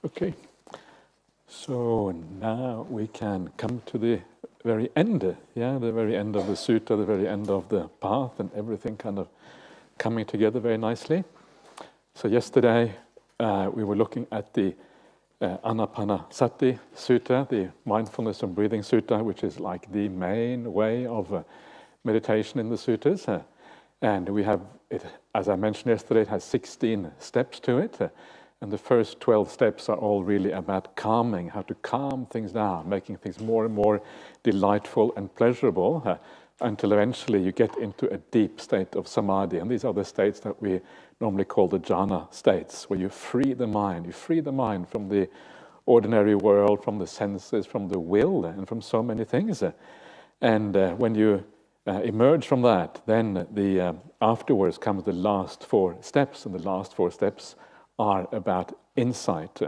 Okay, so now we can come to the very end, the very end of the sutta, the very end of the path, and everything kind of coming together very nicely. So yesterday we were looking at the Anapanasati Sutta, the Mindfulness and Breathing Sutta, which is like the main way of meditation in the suttas. And we have it, as I mentioned yesterday, it has 16 steps to it. And the first 12 steps are all really about calming, how to calm things down, making things more and more delightful and pleasurable, until eventually you get into a deep state of samadhi. And these are the states that we normally call the Jhana states, where you free the mind from the ordinary world, from the senses, from the will, and from so many things. And when you emerge from that, then afterwards comes the last 4 steps, and the last 4 steps are about insight.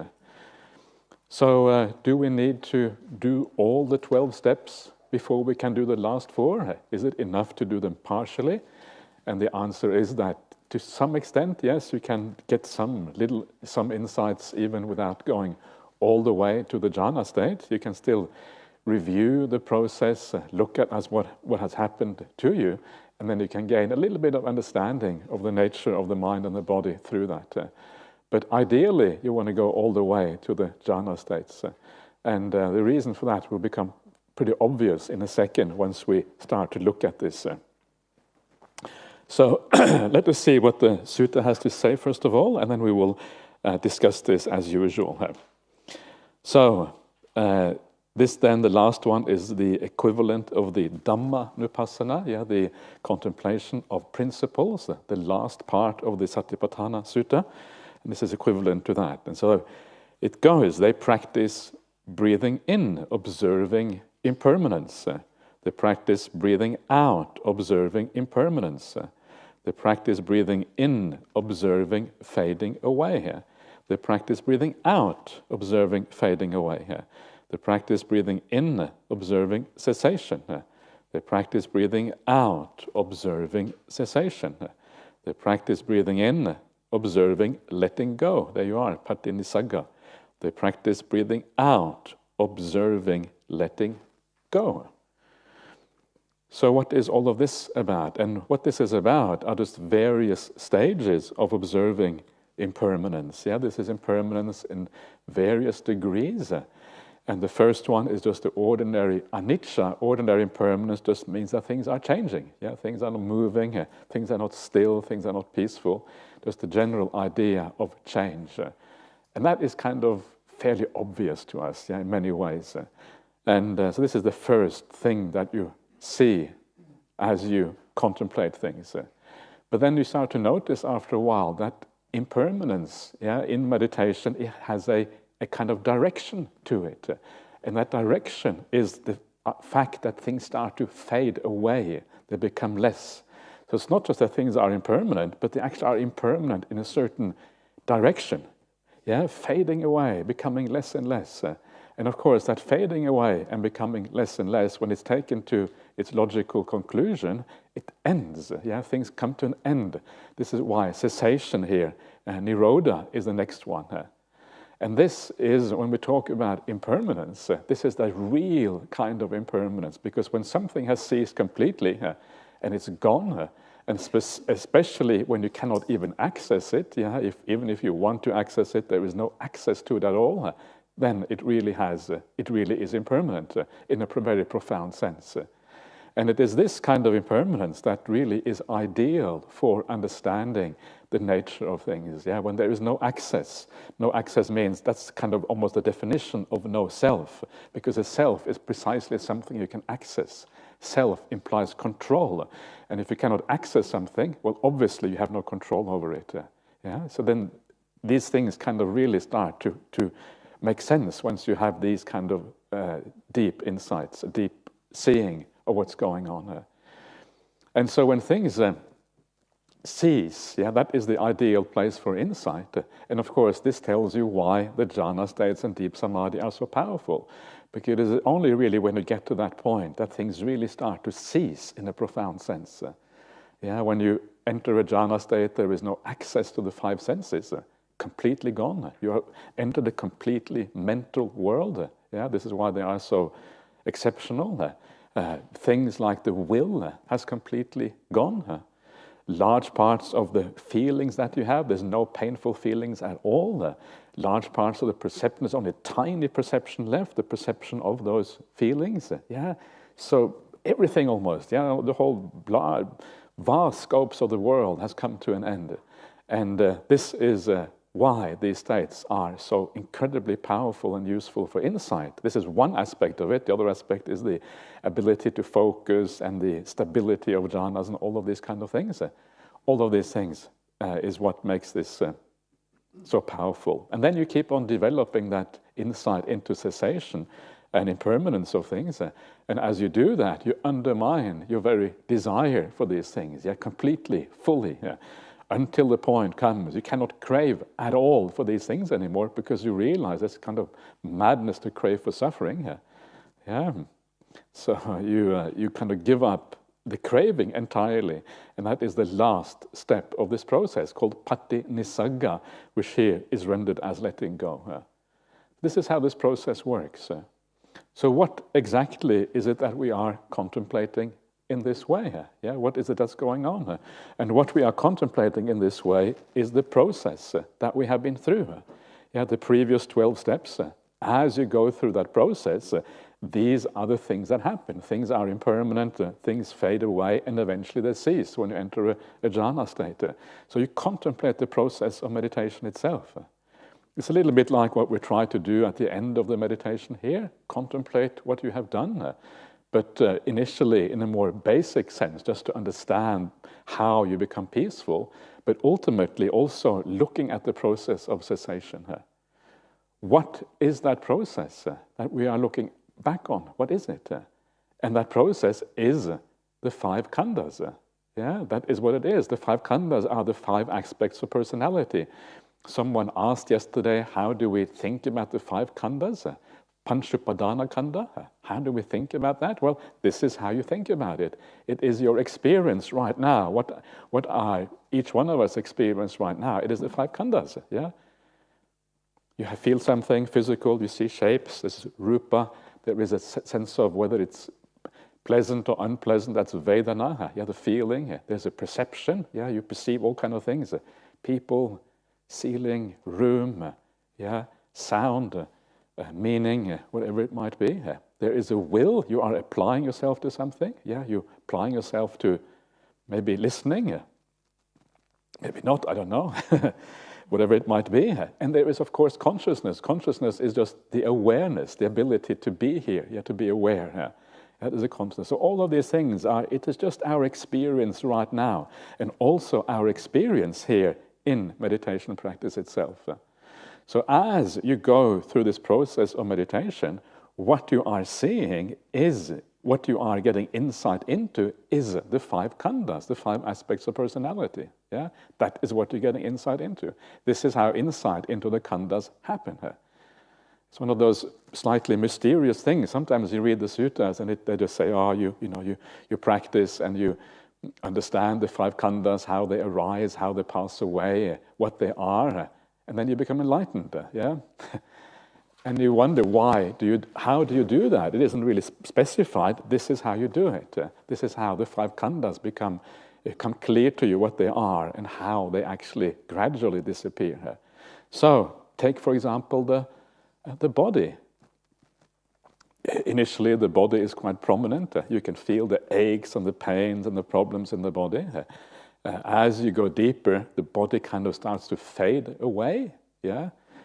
So do we need to do all the 12 steps before we can do the last 4? Is it enough to do them partially? And the answer is that to some extent, yes, you can get some insights even without going all the way to the jhana state. You can still review the process, look at what has happened to you, and then you can gain a little bit of understanding of the nature of the mind and the body through that. But ideally, you want to go all the way to the jhana states. And the reason for that will become pretty obvious in a second once we start to look at this. So let us see what the sutta has to say first of all, and then we will discuss this as usual. So this then, the last one, is the equivalent of the Dhammanupassana, the contemplation of principles, the last part of the Satipatthana Sutta. And this is equivalent to that. And so it goes, they practice breathing in, observing impermanence. They practice breathing out, observing impermanence. They practice breathing in, observing fading away. They practice breathing out, observing fading away. They practice breathing in, observing cessation. They practice breathing out, observing cessation. They practice breathing in, observing letting go. There you are, Patinisagga. They practice breathing out, observing letting go. So what is all of this about? And what this is about are just various stages of observing impermanence. This is impermanence in various degrees. And the first one is just the ordinary anicca. Ordinary impermanence just means that things are changing. Things are not moving, things are not still, things are not peaceful. Just the general idea of change. And that is kind of fairly obvious to us in many ways. And so this is the first thing that you see as you contemplate things. But then you start to notice after a while that impermanence in meditation, it has a kind of direction to it. And that direction is the fact that things start to fade away. They become less. So it's not just that things are impermanent, but they actually are impermanent in a certain direction. Fading away, becoming less and less. And of course, that fading away and becoming less and less, when it's taken to its logical conclusion, it ends. Things come to an end. This is why cessation here, nirodha, is the next one. And this is, when we talk about impermanence, this is the real kind of impermanence, because when something has ceased completely and it's gone, and especially when you cannot even access it, even if you want to access it, there is no access to it at all, then it really is impermanent in a very profound sense. And it is this kind of impermanence that really is ideal for understanding the nature of things. When there is no access. No access means that's kind of almost the definition of no self, because a self is precisely something you can access. Self implies control. And if you cannot access something, well, obviously you have no control over it. So then these things kind of really start to make sense once you have these kind of deep insights, deep seeing of what's going on. And so when things cease, that is the ideal place for insight. And of course, this tells you why the jhana states and deep samadhi are so powerful. Because it is only really when you get to that point that things really start to cease in a profound sense. When you enter a jhana state, there is no access to the 5 senses. completely gone. You have entered a completely mental world. Yeah, this is why they are so exceptional. Things like the will has completely gone. Large parts of the feelings that you have, there's no painful feelings at all. Large parts of the perception, there's only a tiny perception left, the perception of those feelings. Yeah, so everything almost, the whole vast scopes of the world has come to an end. And this is why these states are so incredibly powerful and useful for insight. This is one aspect of it. The other aspect is the ability to focus and the stability of jhanas and all of these kind of things. All of these things is what makes this so powerful. And then you keep on developing that insight into cessation and impermanence of things. And as you do that, you undermine your very desire for these things, completely, fully. Until the point comes, you cannot crave at all for these things anymore because you realize it's kind of madness to crave for suffering. So you kind of give up the craving entirely, and that is the last step of this process called pati nisagga, which here is rendered as letting go. This is how this process works. So what exactly is it that we are contemplating in this way? What is it that's going on? And what we are contemplating in this way is the process that we have been through. The previous 12 steps. As you go through that process, these are the things that happen. Things are impermanent, things fade away, and eventually they cease when you enter a jhana state. So you contemplate the process of meditation itself. It's a little bit like what we try to do at the end of the meditation here. Contemplate what you have done. But initially, in a more basic sense, just to understand how you become peaceful, but ultimately also looking at the process of cessation. What is that process that we are looking back on? What is it? And that process is the 5 khandhas. That is what it is. The 5 khandhas are the 5 aspects of personality. Someone asked yesterday, how do we think about the 5 khandhas? Panchupadana khandha. How do we think about that? Well, this is how you think about it. It is your experience right now. What are each one of us experience right now? It is the 5 khandhas. You feel something physical, you see shapes, this is rupa. There is a sense of whether it's pleasant or unpleasant, that's vedana. The feeling. There's a perception. You perceive all kind of things. People, ceiling, room, sound, meaning, whatever it might be. There is a will. You are applying yourself to something. You're applying yourself to maybe listening. Maybe not, I don't know. Whatever it might be. And there is, of course, consciousness. Consciousness is just the awareness, the ability to be here, to be aware. That is a consciousness. So all of these things it is just our experience right now, and also our experience here in meditation practice itself. So as you go through this process of meditation, what you are seeing is, what you are getting insight into is the 5 khandhas, the 5 aspects of personality. That is what you're getting insight into. This is how insight into the khandhas happen. It's one of those slightly mysterious things. Sometimes you read the suttas and they just say, you practice and you understand the 5 khandhas, how they arise, how they pass away, what they are, and then you become enlightened. And you wonder how do you do that? It isn't really specified. This is how you do it. This is how the 5 khandhas become clear to you what they are and how they actually gradually disappear. So take, for example, the body. Initially, the body is quite prominent. You can feel the aches and the pains and the problems in the body. As you go deeper, the body kind of starts to fade away.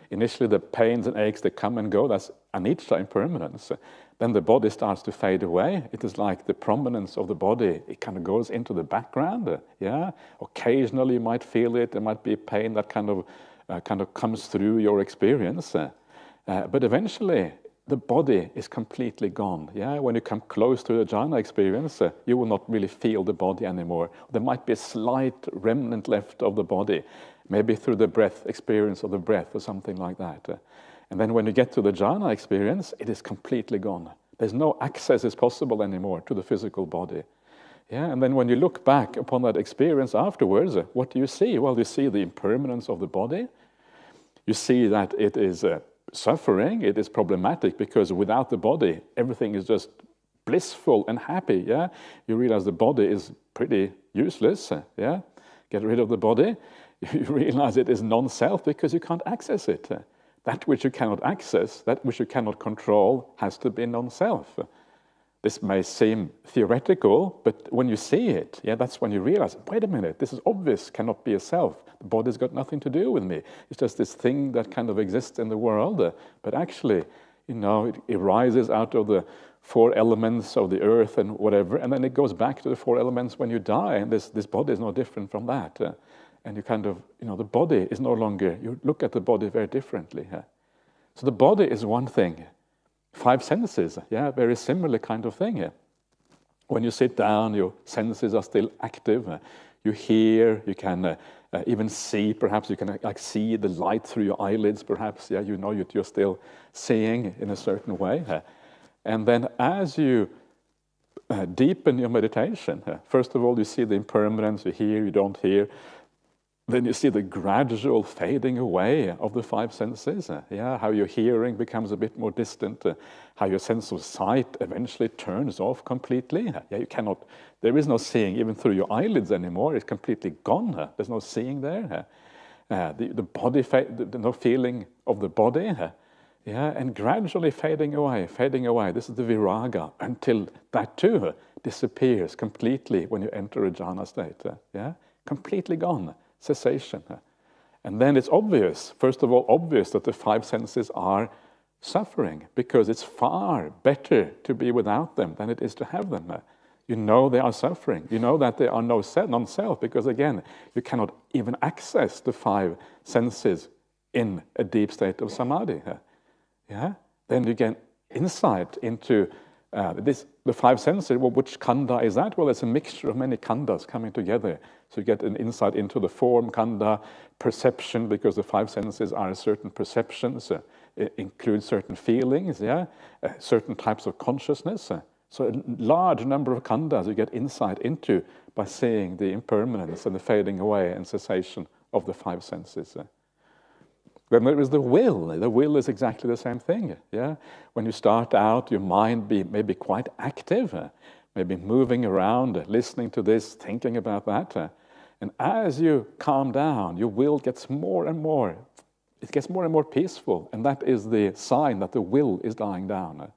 Initially, the pains and aches, they come and go. That's anicca, impermanence. Then the body starts to fade away. It is like the prominence of the body. It kind of goes into the background. Occasionally, you might feel it. There might be pain that kind of comes through your experience. But eventually, the body is completely gone. When you come close to the jhana experience, you will not really feel the body anymore. There might be a slight remnant left of the body, maybe through the breath, experience of the breath or something like that. And then when you get to the jhana experience, it is completely gone. There's no access is possible anymore to the physical body. And then when you look back upon that experience afterwards, what do you see? Well, you see the impermanence of the body. you see that it is suffering, it is problematic, because without the body, everything is just blissful and happy, yeah? You realize the body is pretty useless, yeah? Get rid of the body, you realize it is non-self because you can't access it. That which you cannot access, that which you cannot control, has to be non-self. This may seem theoretical, but when you see it, yeah, that's when you realize, wait a minute, this is obvious, cannot be a self. The body's got nothing to do with me. It's just this thing that kind of exists in the world. But actually, it arises out of the four elements of the earth and whatever, and then it goes back to the four elements when you die, and this body is no different from that. And you kind of, the body is no longer, you look at the body very differently. So the body is one thing. Five senses, yeah, very similar kind of thing. When you sit down, your senses are still active. You hear, you can even see, perhaps you can see the light through your eyelids, perhaps, yeah, you're still seeing in a certain way. And then as you deepen your meditation, first of all, you see the impermanence, you hear, you don't hear. Then you see the gradual fading away of the five senses, how your hearing becomes a bit more distant, how your sense of sight eventually turns off completely. There is no seeing even through your eyelids anymore, it's completely gone. There's no seeing there. The body, no feeling of the body, and gradually fading away. This is the viraga, until that too disappears completely when you enter a jhana state. Completely gone. Cessation. And then it's obvious, first of all, that the five senses are suffering, because it's far better to be without them than it is to have them. They are suffering. That they are non-self, because again, you cannot even access the five senses in a deep state of samadhi. Then you get insight into the five senses. Well, which khandha is that? Well, it's a mixture of many khandhas coming together. So you get an insight into the form khandha, perception, because the five senses are certain perceptions, it includes certain feelings, certain types of consciousness. So a large number of khandhas you get insight into by seeing the impermanence and the fading away and cessation of the five senses. Then there is the will. The will is exactly the same thing. When you start out, your mind may be quite active, maybe moving around, listening to this, thinking about that. And as you calm down, your will gets more and more. It gets more and more peaceful, and that is the sign that the will is dying down.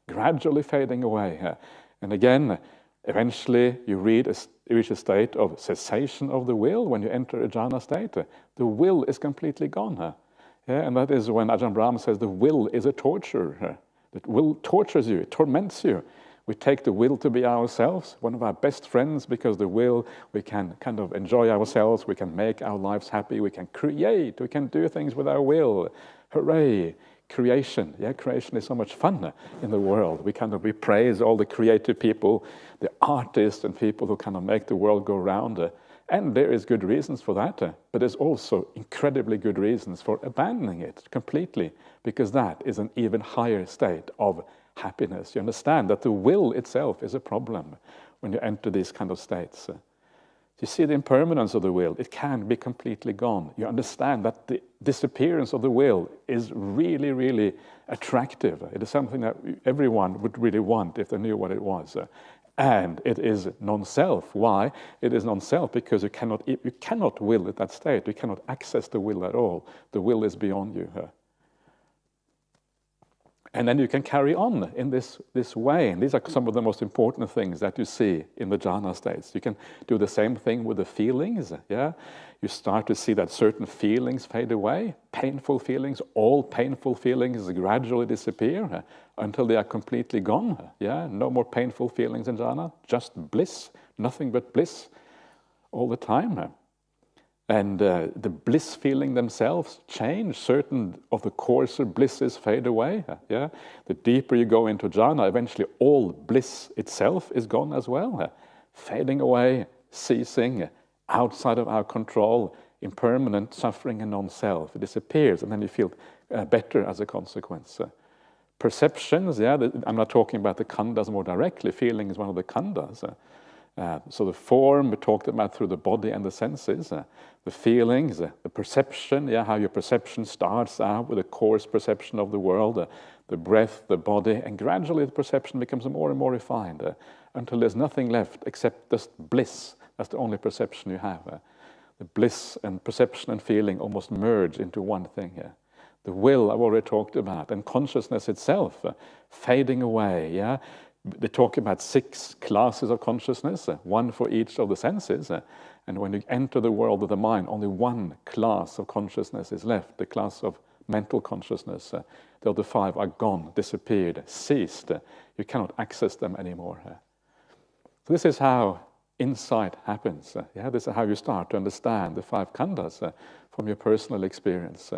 Gradually fading away. And again, eventually you reach a state of cessation of the will when you enter a jhana state. The will is completely gone. And that is when Ajahn Brahmali says the will is a torture. The will tortures you, it torments you. We take the will to be ourselves, one of our best friends, because the will, we can kind of enjoy ourselves, we can make our lives happy, we can create, we can do things with our will. Hooray! Creation. Creation is so much fun in the world. We praise all the creative people, the artists and people who kind of make the world go round. And there is good reasons for that, but there's also incredibly good reasons for abandoning it completely, because that is an even higher state of happiness. You understand that the will itself is a problem when you enter these kind of states. You see the impermanence of the will, it can be completely gone. You understand that the disappearance of the will is really, really attractive. It is something that everyone would really want if they knew what it was. And it is non-self. Why? It is non-self because you cannot will at that state. You cannot access the will at all. The will is beyond you. And then you can carry on in this way. And these are some of the most important things that you see in the jhana states. You can do the same thing with the feelings. You start to see that certain feelings fade away. Painful feelings, all painful feelings gradually disappear until they are completely gone. No more painful feelings in jhana, just bliss, nothing but bliss all the time. And the bliss feeling themselves change. Certain of the coarser blisses fade away. The deeper you go into jhana, eventually all bliss itself is gone as well. Fading away, ceasing, outside of our control, impermanent, suffering and non-self. It disappears, and then you feel better as a consequence. Perceptions, I'm not talking about the khandhas more directly. Feeling is one of the khandhas. So the form we talked about through the body and the senses, the feelings, the perception, how your perception starts out with a coarse perception of the world, the breath, the body, and gradually the perception becomes more and more refined until there's nothing left except just bliss. That's the only perception you have. The bliss and perception and feeling almost merge into one thing. The will I've already talked about, and consciousness itself fading away. They talk about 6 classes of consciousness, one for each of the senses. And when you enter the world of the mind, only one class of consciousness is left, the class of mental consciousness. The other 5 are gone, disappeared, ceased. You cannot access them anymore. So this is how insight happens. This is how you start to understand the 5 khandhas from your personal experience.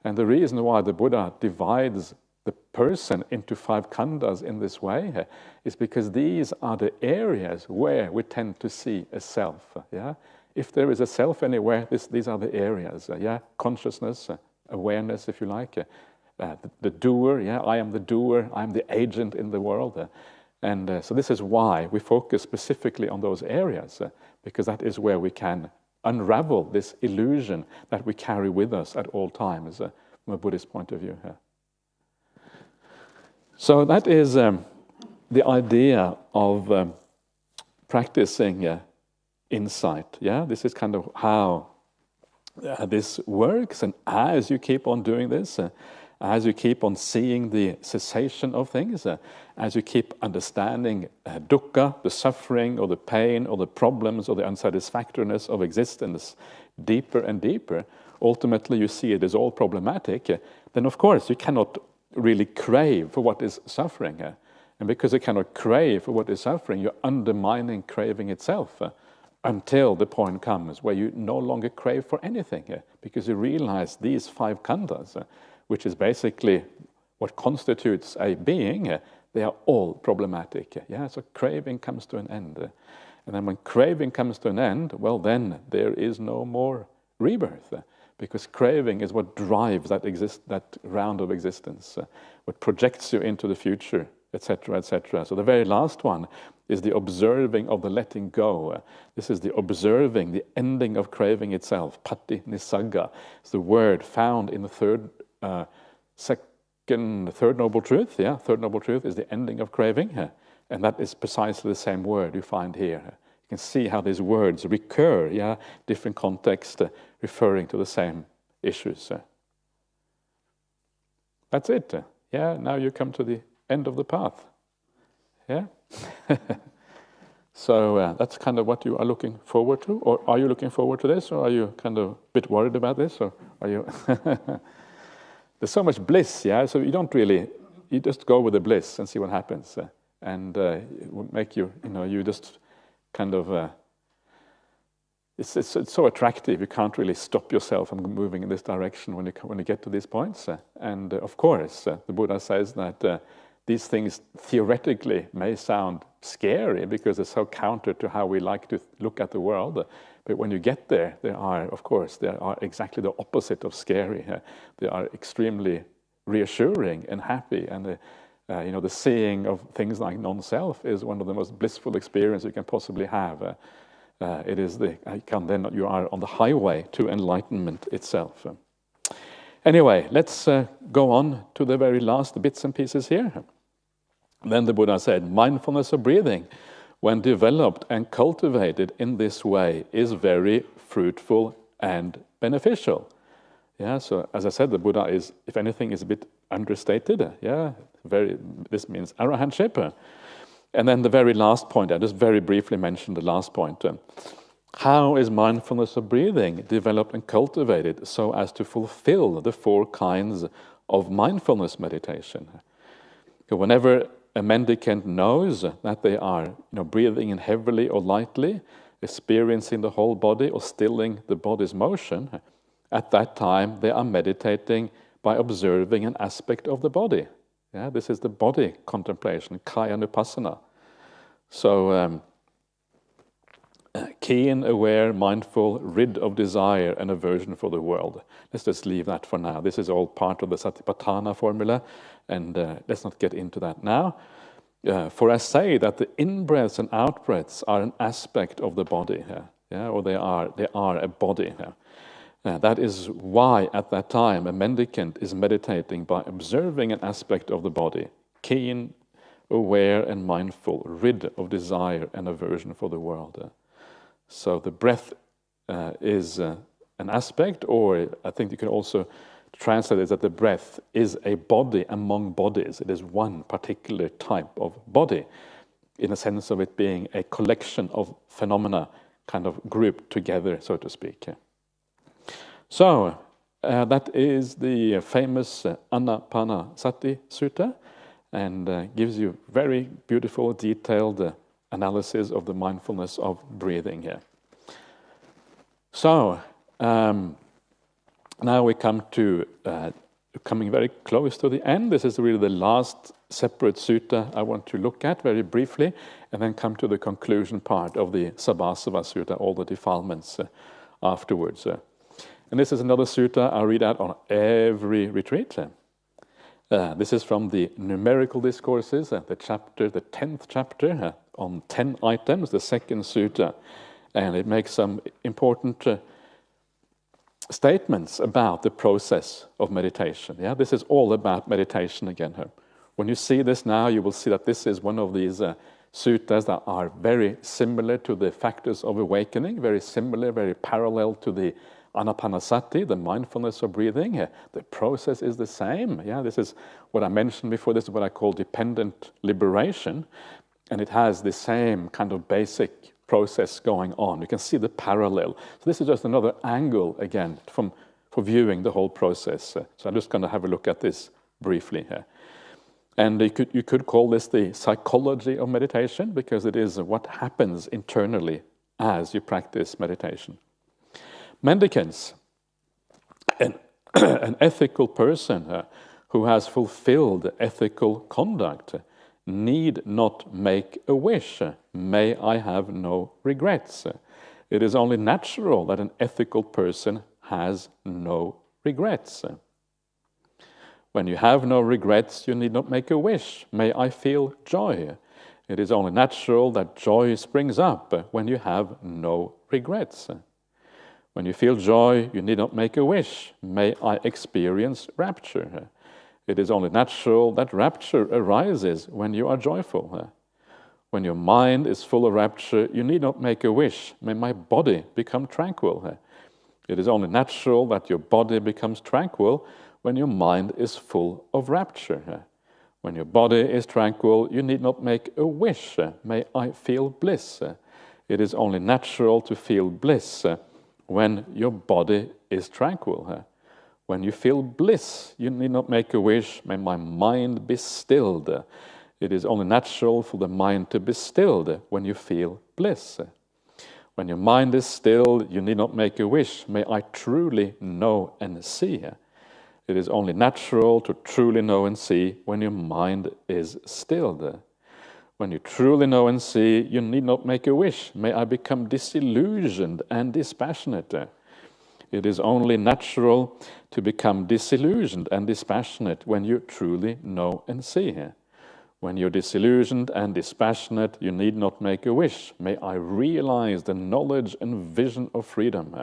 And the reason why the Buddha divides the person into 5 khandhas in this way is because these are the areas where we tend to see a self. If there is a self anywhere, these are the areas. Consciousness, awareness, if you like. The doer, I am the doer, I am the agent in the world. And so this is why we focus specifically on those areas, because that is where we can unravel this illusion that we carry with us at all times from a Buddhist point of view. So that is the idea of practicing insight. This is kind of how this works. And as you keep on doing this, as you keep on seeing the cessation of things, as you keep understanding dukkha, the suffering or the pain or the problems or the unsatisfactoriness of existence deeper and deeper, ultimately you see it is all problematic, then of course you cannot really crave for what is suffering. And because you cannot crave for what is suffering, you're undermining craving itself until the point comes where you no longer crave for anything, because you realize these 5 khandhas, which is basically what constitutes a being, they are all problematic. So craving comes to an end. And then when craving comes to an end, well then there is no more rebirth. Because craving is what drives that round of existence, what projects you into the future, etc., etc. So the very last one is the observing of the letting go. This is the observing, the ending of craving itself. Pati nisagga. It's the word found in the third noble truth. Third noble truth is the ending of craving, and that is precisely the same word you find here. You can see how these words recur, different context, referring to the same issues. That's it. Now you come to the end of the path. So that's kind of what you are looking forward to. Or are you looking forward to this, or are you kind of a bit worried about this, or are you? There's so much bliss, so you don't really, you just go with the bliss and see what happens. And it will make you, you just kind of, it's so attractive, you can't really stop yourself from moving in this direction when you get to these points. And of course, the Buddha says that these things theoretically may sound scary because they're so counter to how we like to look at the world. But when you get there, they are exactly the opposite of scary. They are extremely reassuring and happy. And the seeing of things like non-self is one of the most blissful experiences you can possibly have. You are on the highway to enlightenment itself. Anyway, let's go on to the very last bits and pieces here. Then the Buddha said, mindfulness of breathing, when developed and cultivated in this way, is very fruitful and beneficial. So as I said, the Buddha is, if anything, is a bit understated. This means arahantship. And then the very last point, I just very briefly mentioned the last point. How is mindfulness of breathing developed and cultivated so as to fulfill the 4 kinds of mindfulness meditation? Whenever a mendicant knows that they are breathing in heavily or lightly, experiencing the whole body or stilling the body's motion, at that time they are meditating by observing an aspect of the body. This is the body contemplation, kaya nupassana. So keen, aware, mindful, rid of desire and aversion for the world. Let's just leave that for now. This is all part of the Satipatthana formula, and let's not get into that now. For I say that the in-breaths and out-breaths are an aspect of the body here, or they are a body here. That is why at that time a mendicant is meditating by observing an aspect of the body, keen, aware and mindful, rid of desire and aversion for the world. So the breath is an aspect, or I think you can also translate it that the breath is a body among bodies. It is one particular type of body, in a sense of it being a collection of phenomena kind of grouped together, so to speak. So that is the famous Anapanasati Sutta, and gives you very beautiful, detailed analysis of the mindfulness of breathing here. So now we come to coming very close to the end. This is really the last separate sutta I want to look at very briefly, and then come to the conclusion part of the Sabbasava Sutta, all the defilements afterwards. And this is another sutta I read out on every retreat. This is from the Numerical Discourses, the 10th chapter, on 10 items, the second sutta. And it makes some important statements about the process of meditation. This is all about meditation again. When you see this now, you will see that this is one of these suttas that are very similar to the factors of awakening, very similar, very parallel to the Anapanasati, the mindfulness of breathing. The process is the same. This is what I mentioned before. This is what I call dependent liberation. And it has the same kind of basic process going on. You can see the parallel. So this is just another angle, again, for viewing the whole process. So I'm just going to have a look at this briefly here. And you could call this the psychology of meditation, because it is what happens internally as you practice meditation. Mendicants, an ethical person who has fulfilled ethical conduct, need not make a wish. May I have no regrets. It is only natural that an ethical person has no regrets. When you have no regrets, you need not make a wish. May I feel joy. It is only natural that joy springs up when you have no regrets. When you feel joy, you need not make a wish. May I experience rapture. It is only natural that rapture arises when you are joyful. When your mind is full of rapture, you need not make a wish. May my body become tranquil. It is only natural that your body becomes tranquil when your mind is full of rapture. When your body is tranquil, you need not make a wish. May I feel bliss. It is only natural to feel bliss when your body is tranquil. When you feel bliss, you need not make a wish. May my mind be stilled. It is only natural for the mind to be stilled when you feel bliss. When your mind is stilled, you need not make a wish. May I truly know and see. It is only natural to truly know and see when your mind is stilled. When you truly know and see, you need not make a wish. May I become disillusioned and dispassionate. It is only natural to become disillusioned and dispassionate when you truly know and see. When you're disillusioned and dispassionate, you need not make a wish. May I realize the knowledge and vision of freedom.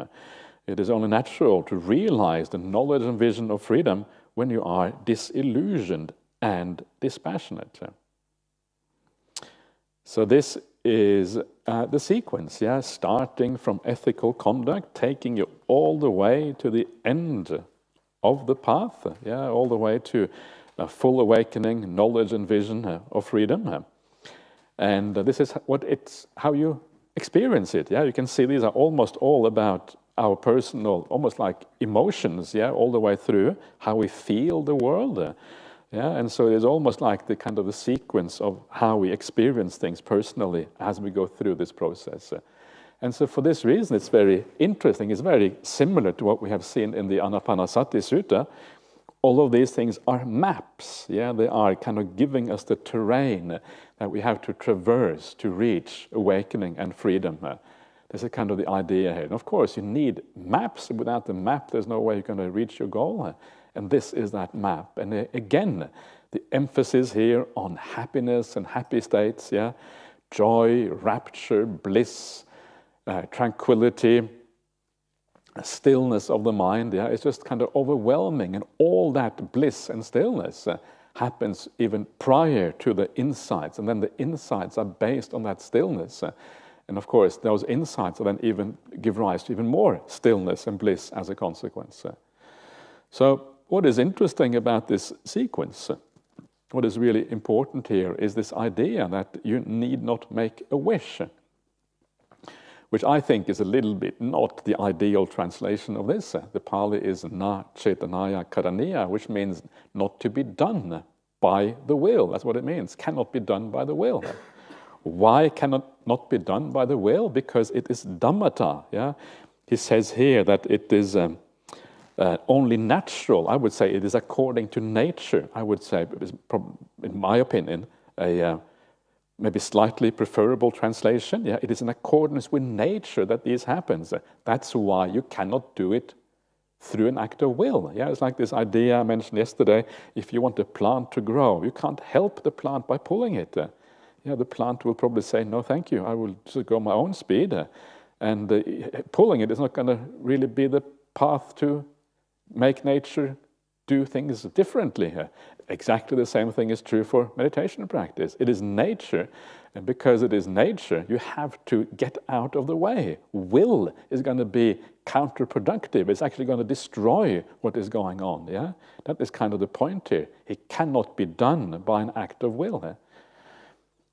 It is only natural to realize the knowledge and vision of freedom when you are disillusioned and dispassionate. So this is the sequence, starting from ethical conduct, taking you all the way to the end of the path, all the way to full awakening, knowledge and vision of freedom. And this is how you experience it. You can see these are almost all about our personal, almost like emotions, all the way through how we feel the world. And so it is almost like the kind of the sequence of how we experience things personally as we go through this process. And so for this reason, it's very interesting. It's very similar to what we have seen in the Anapanasati Sutta. All of these things are maps. They are kind of giving us the terrain that we have to traverse to reach awakening and freedom. This is kind of the idea here. And of course, you need maps. Without the map, there's no way you're going to reach your goal. And this is that map. And again, The emphasis here on happiness and happy states, yeah, joy, rapture, bliss, tranquility, stillness of the mind, yeah, it's just kind of overwhelming, and all that bliss and stillness happens even prior to the insights, and then the insights are based on that stillness. And of course, those insights then even give rise to even more stillness and bliss as a consequence. So what is interesting about this sequence, what is really important here, is this idea that you need not make a wish, which I think is a little bit not the ideal translation of this. The Pali is na chetanaya karaniya, which means not to be done by the will. That's what it means, cannot be done by the will. Why cannot not be done by the will? Because it is dhammata. Yeah, he says here that it is only natural. I would say it is according to nature. I would say, in my opinion, a maybe slightly preferable translation. Yeah, it is in accordance with nature that this happens. That's why you cannot do it through an act of will. Yeah, it's like this idea I mentioned yesterday. If you want a plant to grow, you can't help the plant by pulling it. Yeah, the plant will probably say, no, thank you, I will just go my own speed. And pulling it is not going to really be the path to make nature do things differently. Exactly the same thing is true for meditation practice. It is nature, and because it is nature, you have to get out of the way. Will is going to be counterproductive. It's actually going to destroy what is going on. Yeah, that is kind of the point here. It cannot be done by an act of will.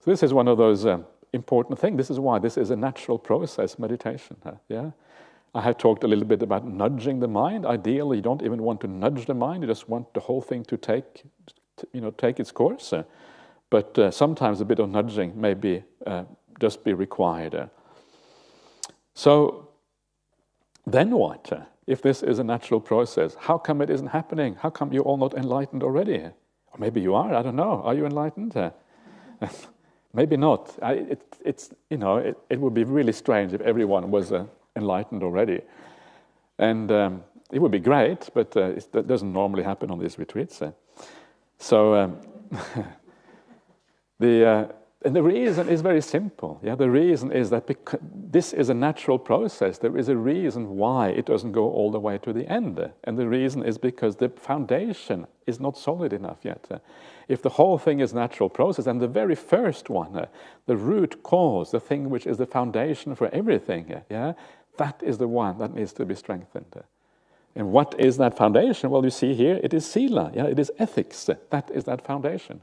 So this is one of those important things. This is why this is a natural process, meditation. Yeah, I have talked a little bit about nudging the mind. Ideally, you don't even want to nudge the mind. You just want the whole thing to take its course. But sometimes a bit of nudging may be just be required. So then what? If this is a natural process, how come it isn't happening? How come you're all not enlightened already? Or maybe you are. I don't know. Are you enlightened? Maybe not. It would be really strange if everyone was enlightened already, and it would be great, but that doesn't normally happen on these retreats. So the reason is very simple. Yeah, the reason is that because this is a natural process, there is a reason why it doesn't go all the way to the end, and the reason is because the foundation is not solid enough yet. If the whole thing is natural process, and the very first one, the root cause, the thing which is the foundation for everything, yeah, that is the one that needs to be strengthened. And what is that foundation? Well, you see here, it is sila, yeah, it is ethics. That is that foundation.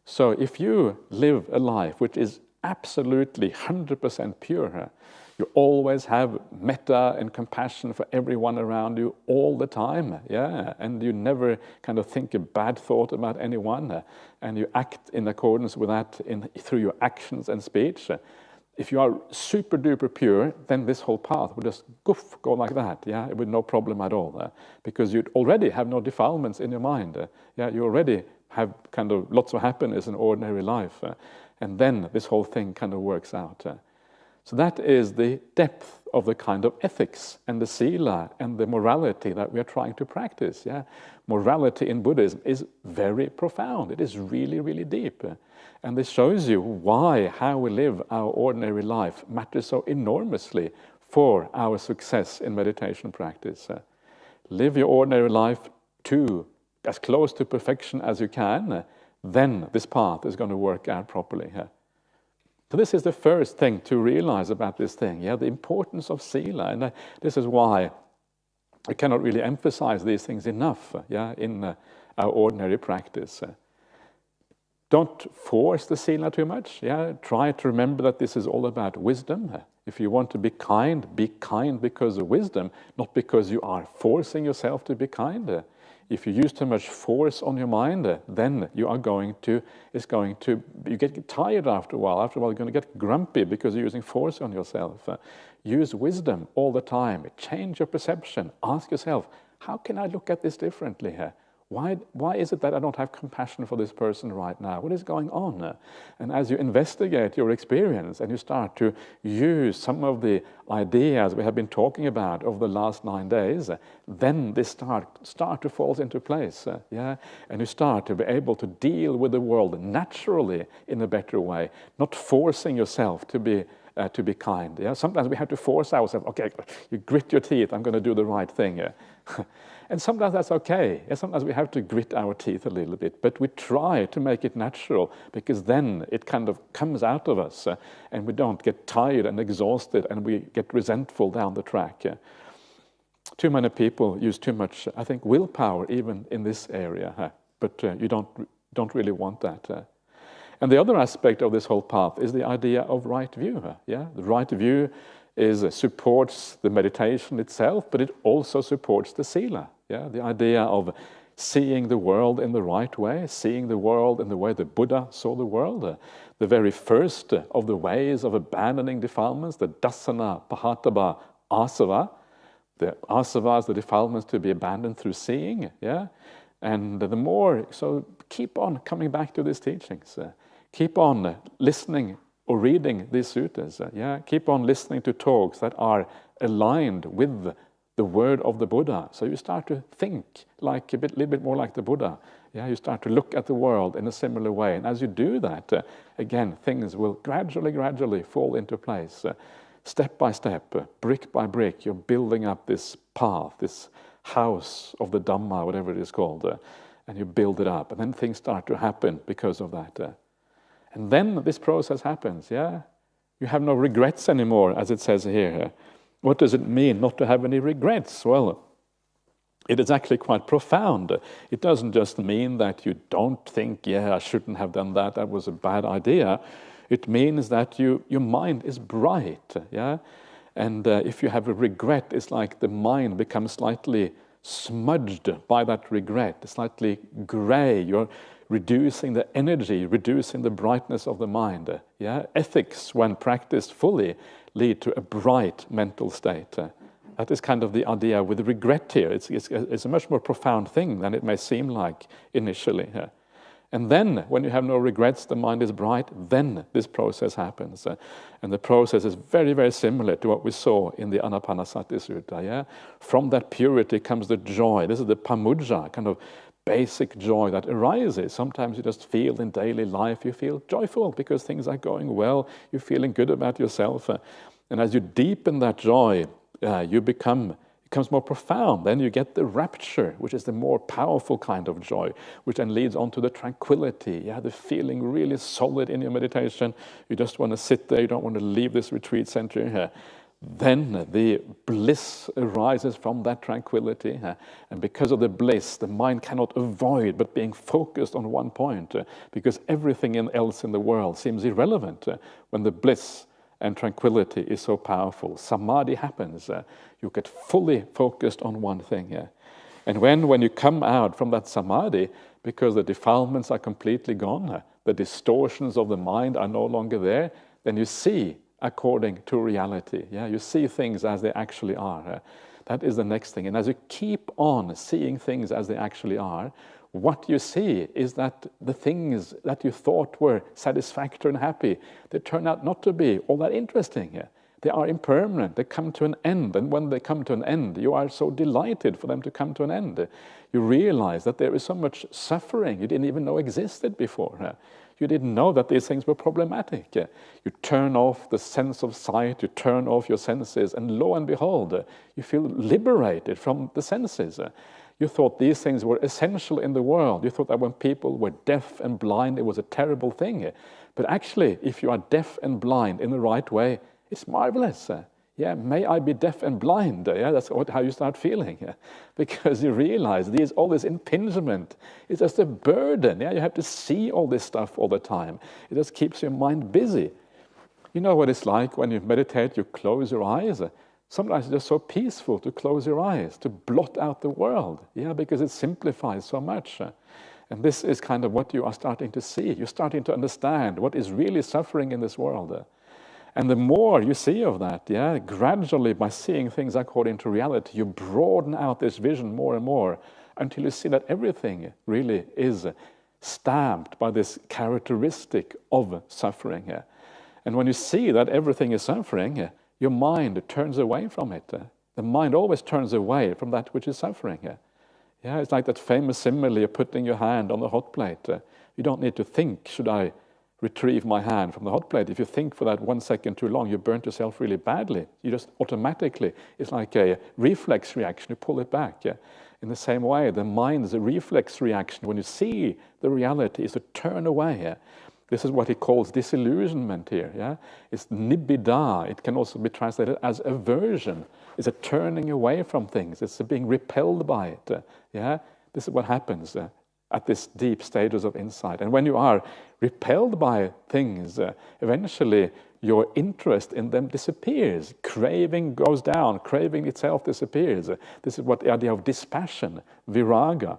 So if you live a life which is absolutely 100% pure, you always have metta and compassion for everyone around you all the time, yeah, and you never kind of think a bad thought about anyone, and you act in accordance with that through your actions and speech. If you are super duper pure, then this whole path would just go like that, yeah, with no problem at all, because you already have no defilements in your mind, yeah, you already have kind of lots of happiness in ordinary life, and then this whole thing kind of works out. So that is the depth of the kind of ethics and the sila and the morality that we are trying to practice. Yeah, morality in Buddhism is very profound. It is really, really deep, and this shows you how we live our ordinary life matters so enormously for our success in meditation practice. Live your ordinary life as close to perfection as you can. Then this path is going to work out properly. So this is the first thing to realize about this thing, yeah, the importance of sila, and this is why I cannot really emphasize these things enough, yeah, in our ordinary practice. Don't force the sila too much, yeah. Try to remember that this is all about wisdom. If you want to be kind because of wisdom, not because you are forcing yourself to be kind. If you use too much force on your mind, then you get tired after a while. After a while, you're going to get grumpy because you're using force on yourself. Use wisdom all the time. Change your perception. Ask yourself, how can I look at this differently here? Why is it that I don't have compassion for this person right now? What is going on? And as you investigate your experience and you start to use some of the ideas we have been talking about over the last 9 days, then this start to fall into place. And you start to be able to deal with the world naturally in a better way, not forcing yourself to be kind. Sometimes we have to force ourselves. Okay, you grit your teeth. I'm going to do the right thing. And sometimes that's okay. Sometimes we have to grit our teeth a little bit, but we try to make it natural, because then it kind of comes out of us, and we don't get tired and exhausted, and we get resentful down the track. Too many people use too much, I think, willpower even in this area, but you don't really want that. And the other aspect of this whole path is the idea of right view. The right view supports the meditation itself, but it also supports the sila. The idea of seeing the world in the right way, seeing the world in the way the Buddha saw the world, the very first of the ways of abandoning defilements, the dasana pahataba asava. The asavas, the defilements, to be abandoned through seeing. And the more, so keep on coming back to these teachings. Keep on listening or reading these suttas. Keep on listening to talks that are aligned with the word of the Buddha. So you start to think like little bit more like the Buddha. You start to look at the world in a similar way. And as you do that, again, things will gradually fall into place. Step by step, brick by brick, you're building up this path, this house of the Dhamma, whatever it is called, and you build it up. And then things start to happen because of that. And then this process happens, You have no regrets anymore, as it says here. What does it mean not to have any regrets? Well, it is actually quite profound. It doesn't just mean that you don't think, I shouldn't have done that, that was a bad idea. It means that your mind is bright, And if you have a regret, it's like the mind becomes slightly smudged by that regret, slightly gray. You're reducing the energy, reducing the brightness of the mind. Ethics, when practiced fully, lead to a bright mental state. That is kind of the idea with regret here. It's a much more profound thing than it may seem like initially. And then, when you have no regrets, the mind is bright, then this process happens. And the process is very, very similar to what we saw in the Anapanasati Sutta. From that purity comes the joy. This is the pamudja, kind of basic joy that arises. Sometimes you just feel in daily life, you feel joyful because things are going well, you're feeling good about yourself. And as you deepen that joy, it becomes more profound. Then you get the rapture, which is the more powerful kind of joy, which then leads on to the tranquility, the feeling really solid in your meditation. You just want to sit there, you don't want to leave this retreat center. Then the bliss arises from that tranquility. And because of the bliss, the mind cannot avoid but being focused on one point, because everything else in the world seems irrelevant when the bliss and tranquility is so powerful. Samadhi happens. You get fully focused on one thing. And when you come out from that samadhi, because the defilements are completely gone, the distortions of the mind are no longer there, then you see according to reality. You see things as they actually are. That is the next thing. And as you keep on seeing things as they actually are, what you see is that the things that you thought were satisfactory and happy, they turn out not to be all that interesting. They are impermanent, they come to an end, and when they come to an end, you are so delighted for them to come to an end. You realize that there is so much suffering you didn't even know existed before. You didn't know that these things were problematic. You turn off the sense of sight, you turn off your senses, and lo and behold, you feel liberated from the senses. You thought these things were essential in the world. You thought that when people were deaf and blind, it was a terrible thing. But actually, if you are deaf and blind in the right way, it's marvelous. May I be deaf and blind. That's how you start feeling. Because you realize all this impingement is just a burden. You have to see all this stuff all the time. It just keeps your mind busy. You know what it's like when you meditate, you close your eyes. Sometimes it's just so peaceful to close your eyes, to blot out the world. Because it simplifies so much. And this is kind of what you are starting to see. You're starting to understand what is really suffering in this world. And the more you see of that, gradually by seeing things according to reality, you broaden out this vision more and more until you see that everything really is stamped by this characteristic of suffering. And when you see that everything is suffering, your mind turns away from it. The mind always turns away from that which is suffering. Yeah, it's like that famous simile of putting your hand on the hot plate. You don't need to think, should I retrieve my hand from the hot plate? If you think for that 1 second too long, you burnt yourself really badly. You just automatically, it's like a reflex reaction, you pull it back. In the same way, the mind's reflex reaction when you see the reality is to turn away. This is what he calls disillusionment here. It's nibbida. It can also be translated as aversion. It's a turning away from things. It's a being repelled by it. This is what happens at this deep stages of insight. And when you are repelled by things, eventually your interest in them disappears. Craving goes down. Craving itself disappears. This is what the idea of dispassion, viraga.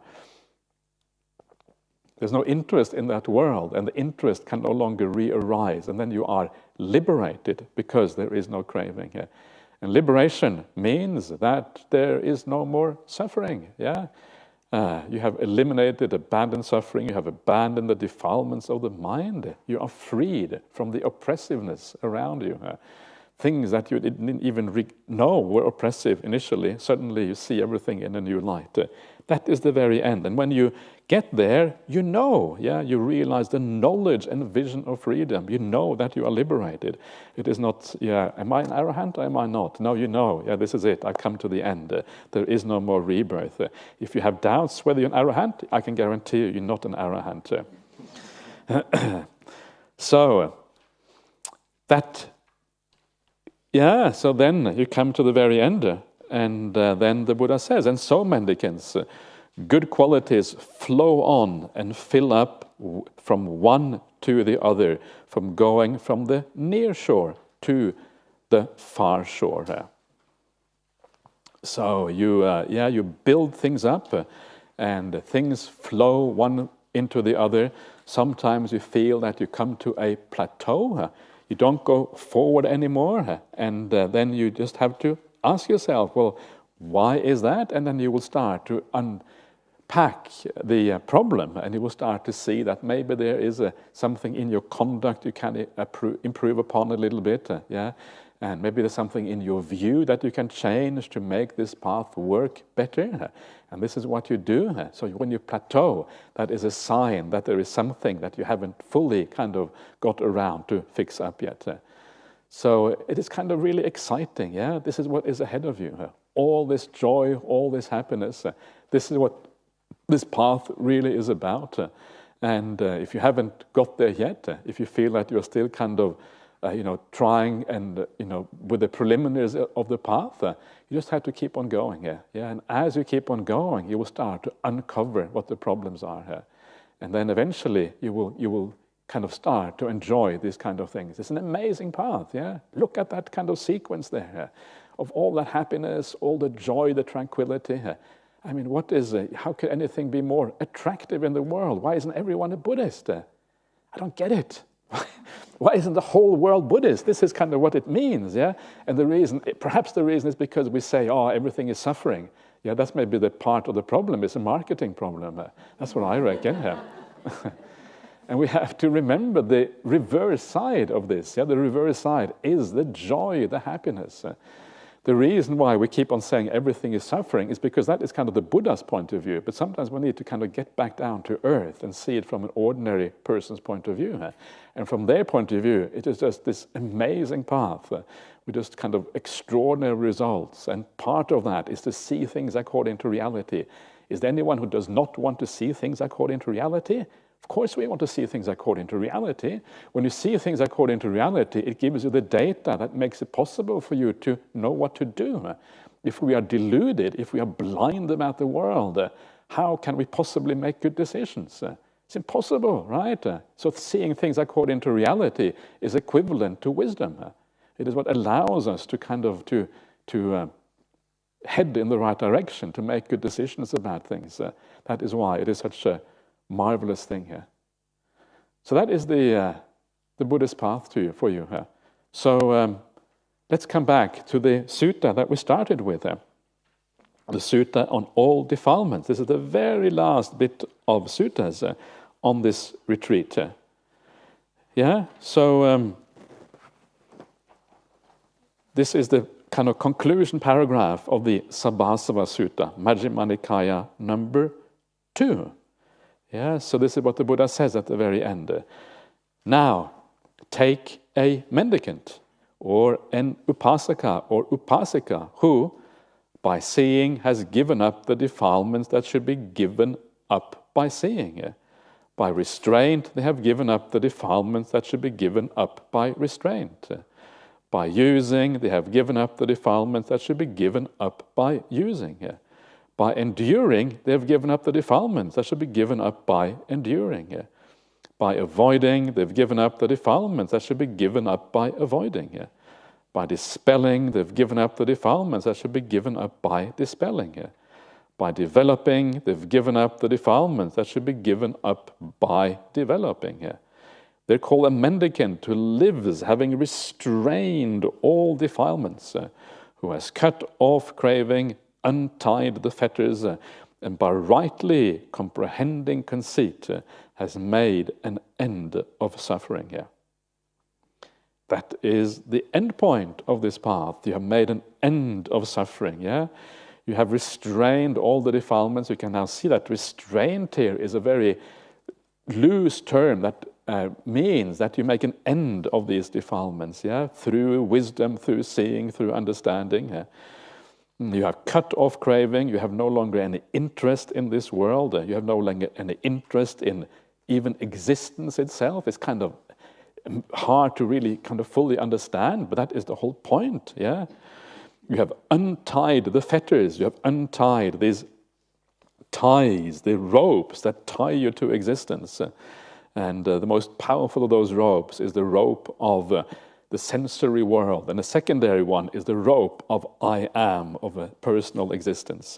There's no interest in that world, and the interest can no longer re-arise, and then you are liberated because there is no craving. And liberation means that there is no more suffering. You have eliminated, abandoned suffering. You have abandoned the defilements of the mind. You are freed from the oppressiveness around you. Things that you didn't even know were oppressive initially, suddenly you see everything in a new light. That is the very end. And when you get there, you know, you realize the knowledge and vision of freedom. You know that you are liberated. It is not, am I an arahant or am I not? No, you know, this is it. I come to the end. There is no more rebirth. If you have doubts whether you're an arahant, I can guarantee you, you're not an arahant. So then you come to the very end, and then the Buddha says, and so mendicants, good qualities flow on and fill up from one to the other, from going from the near shore to the far shore. So you build things up, and things flow one into the other. Sometimes you feel that you come to a plateau. You don't go forward anymore, and then you just have to ask yourself, well, why is that? And then you will start to unpack the problem, and you will start to see that maybe there is something in your conduct you can improve upon a little bit, and maybe there's something in your view that you can change to make this path work better. And this is what you do. So when you plateau, that is a sign that there is something that you haven't fully kind of got around to fix up yet. So it is kind of really exciting. This is what is ahead of you. All this joy, all this happiness. This is what this path really is about. And if you haven't got there yet, if you feel that you're still kind of trying and, with the preliminaries of the path, you just have to keep on going. And as you keep on going, you will start to uncover what the problems are. And then eventually you will kind of start to enjoy these kind of things. It's an amazing path. Look at that kind of sequence there, of all that happiness, all the joy, the tranquility. I mean, how could anything be more attractive in the world? Why isn't everyone a Buddhist? I don't get it. Why isn't the whole world Buddhist? This is kind of what it means, And perhaps the reason is because we say, everything is suffering. That's maybe the part of the problem. It's a marketing problem. That's what I reckon. And we have to remember the reverse side of this. The reverse side is the joy, the happiness. The reason why we keep on saying everything is suffering is because that is kind of the Buddha's point of view. But sometimes we need to kind of get back down to earth and see it from an ordinary person's point of view. And from their point of view, it is just this amazing path with just kind of extraordinary results. And part of that is to see things according to reality. Is there anyone who does not want to see things according to reality? Of course we want to see things according to reality. When you see things according to reality, it gives you the data that makes it possible for you to know what to do. If we are deluded, if we are blind about the world, how can we possibly make good decisions? It's impossible, right? So seeing things according to reality is equivalent to wisdom. It is what allows us to kind of to head in the right direction, to make good decisions about things. That is why it is such a marvelous thing here. So that is the Buddhist path for you here. So let's come back to the sutta that we started with. the sutta on all defilements. This is the very last bit of suttas on this retreat. So this is the kind of conclusion paragraph of the Sabbasava Sutta, Majjhima Nikaya number 2. So this is what the Buddha says at the very end. Now, take a mendicant, or an upasaka or upasika, who, by seeing, has given up the defilements that should be given up by seeing. By restraint, they have given up the defilements that should be given up by restraint. By using, they have given up the defilements that should be given up by using. By enduring, they have given up the defilements that should be given up by enduring. By avoiding, they've given up the defilements that should be given up by avoiding. By dispelling, they've given up the defilements that should be given up by dispelling. By developing, they've given up the defilements that should be given up by developing. They're called a mendicant who lives having restrained all defilements, who has cut off craving, untied the fetters, and by rightly comprehending conceit has made an end of suffering. That is the end point of this path. You have made an end of suffering. You have restrained all the defilements. You can now see that restraint here is a very loose term that means that you make an end of these defilements, through wisdom, through seeing, through understanding. You have cut off craving. You have no longer any interest in this world. You have no longer any interest in even existence itself. It's kind of hard to really kind of fully understand, but that is the whole point. You have untied the fetters. You have untied these ties, the ropes that tie you to existence. And the most powerful of those ropes is the rope of the sensory world. And the secondary one is the rope of I am, of a personal existence.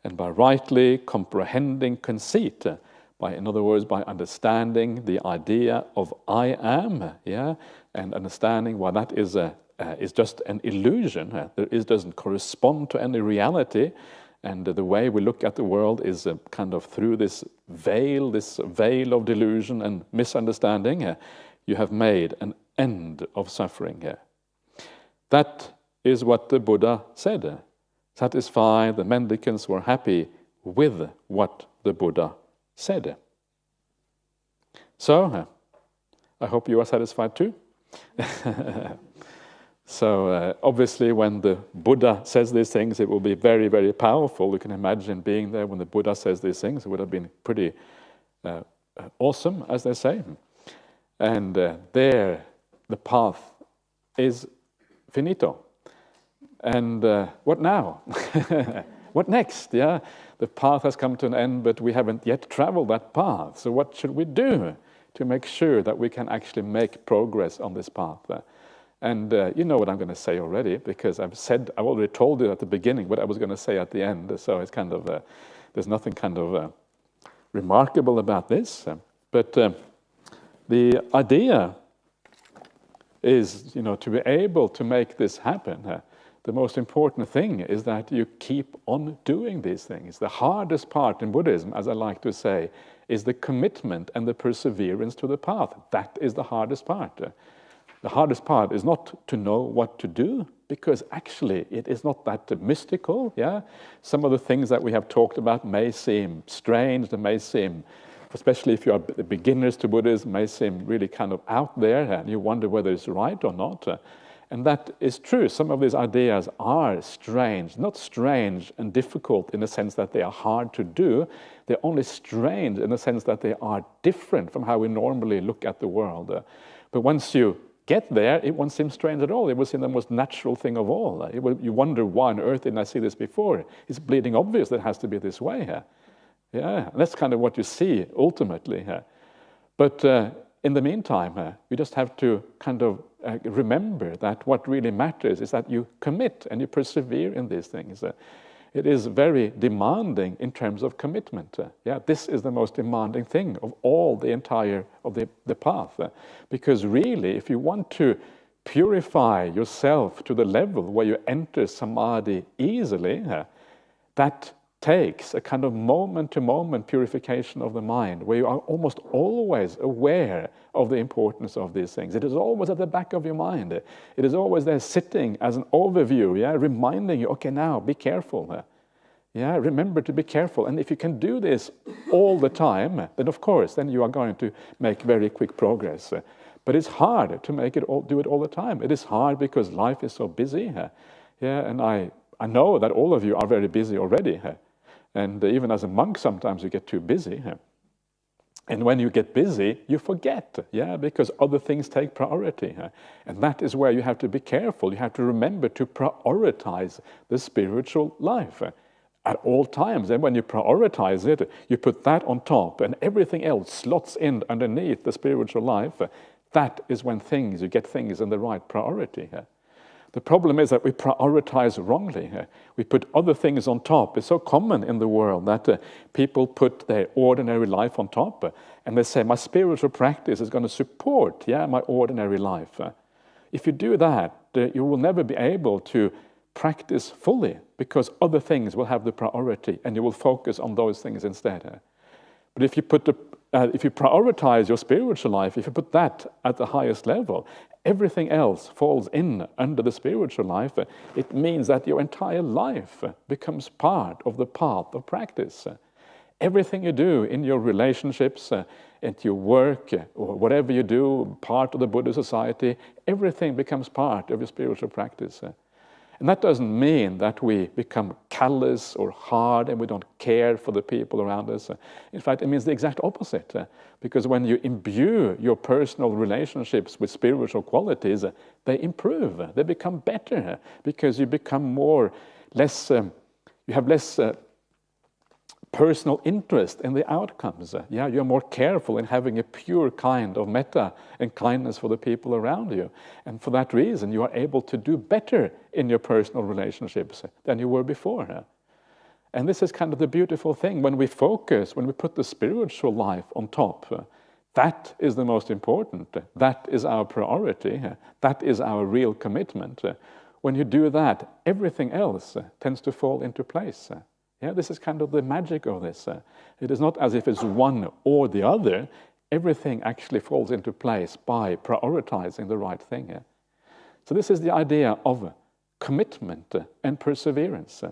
And by rightly comprehending conceit, in other words, by understanding the idea of I am, and understanding why that is just an illusion. It doesn't correspond to any reality. And the way we look at the world is kind of through this veil of delusion and misunderstanding. You have made an end of suffering. That is what the Buddha said. Satisfied, the mendicants were happy with what the Buddha said. So, I hope you are satisfied too. So obviously when the Buddha says these things, it will be very, very powerful. You can imagine being there when the Buddha says these things. It would have been pretty awesome, as they say. And there, the path is finito. And what now? What next? The path has come to an end, but we haven't yet traveled that path. So what should we do to make sure that we can actually make progress on this path? And you know what I'm going to say already, because I've already told you at the beginning what I was going to say at the end. So it's kind of, there's nothing kind of remarkable about this. But the idea is, to be able to make this happen, the most important thing is that you keep on doing these things. The hardest part in Buddhism, as I like to say, is the commitment and the perseverance to the path. That is the hardest part. The hardest part is not to know what to do, because actually it is not that mystical. Some of the things that we have talked about may seem strange, they may seem, especially if you are beginners to Buddhism, may seem really kind of out there, and you wonder whether it's right or not. And that is true. Some of these ideas are strange, not strange and difficult in the sense that they are hard to do. They're only strange in the sense that they are different from how we normally look at the world. But once you get there, it won't seem strange at all. It will seem the most natural thing of all. You wonder, why on earth didn't I see this before? It's bleeding obvious that it has to be this way. That's kind of what you see ultimately. But in the meantime, you just have to kind of remember that what really matters is that you commit and you persevere in these things. It is very demanding in terms of commitment. This is the most demanding thing of all the entire of the path. Because really, if you want to purify yourself to the level where you enter samadhi easily, that takes a kind of moment-to-moment purification of the mind, where you are almost always aware of the importance of these things. It is always at the back of your mind. It is always there sitting as an overview, reminding you, okay, now be careful. Remember to be careful. And if you can do this all the time, then of course, then you are going to make very quick progress. But it's hard to do it all the time. It is hard because life is so busy. And I know that all of you are very busy already. And even as a monk, sometimes you get too busy. And when you get busy, you forget, because other things take priority. And that is where you have to be careful. You have to remember to prioritize the spiritual life at all times. And when you prioritize it, you put that on top, and everything else slots in underneath the spiritual life. That is when you get things in the right priority. The problem is that we prioritize wrongly. We put other things on top. It's so common in the world that people put their ordinary life on top, and they say, my spiritual practice is going to support my ordinary life. If you do that, you will never be able to practice fully, because other things will have the priority, and you will focus on those things instead. But if you prioritize your spiritual life, if you put that at the highest level, everything else falls in under the spiritual life. It means that your entire life becomes part of the path of practice. Everything you do in your relationships, at your work, or whatever you do, part of the Buddhist society, everything becomes part of your spiritual practice. And that doesn't mean that we become callous or hard and we don't care for the people around us. In fact, it means the exact opposite. Because when you imbue your personal relationships with spiritual qualities, they improve, they become better, because you become you have less personal interest in the outcomes. You're more careful in having a pure kind of metta and kindness for the people around you. And for that reason, you are able to do better in your personal relationships than you were before. And this is kind of the beautiful thing. When we put the spiritual life on top, that is the most important. That is our priority. That is our real commitment. When you do that, everything else tends to fall into place. This is kind of the magic of this. It is not as if it's one or the other. Everything actually falls into place by prioritizing the right thing. So this is the idea of commitment and perseverance.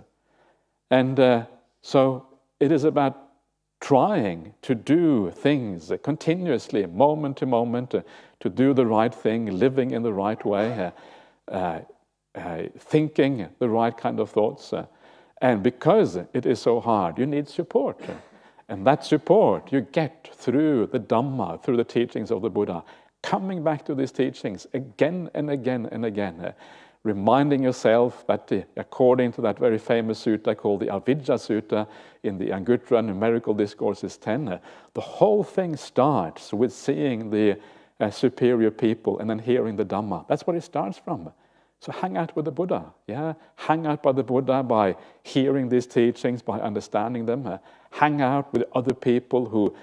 And so it is about trying to do things continuously, moment to moment, to do the right thing, living in the right way, thinking the right kind of thoughts. And because it is so hard, you need support. And that support you get through the Dhamma, through the teachings of the Buddha, coming back to these teachings again and again and again, reminding yourself that according to that very famous sutta called the Avijja Sutta in the Anguttara Numerical Discourses 10, the whole thing starts with seeing the superior people and then hearing the Dhamma. That's where it starts from. So hang out with the Buddha, Hang out by the Buddha by hearing these teachings, by understanding them. Hang out with other people who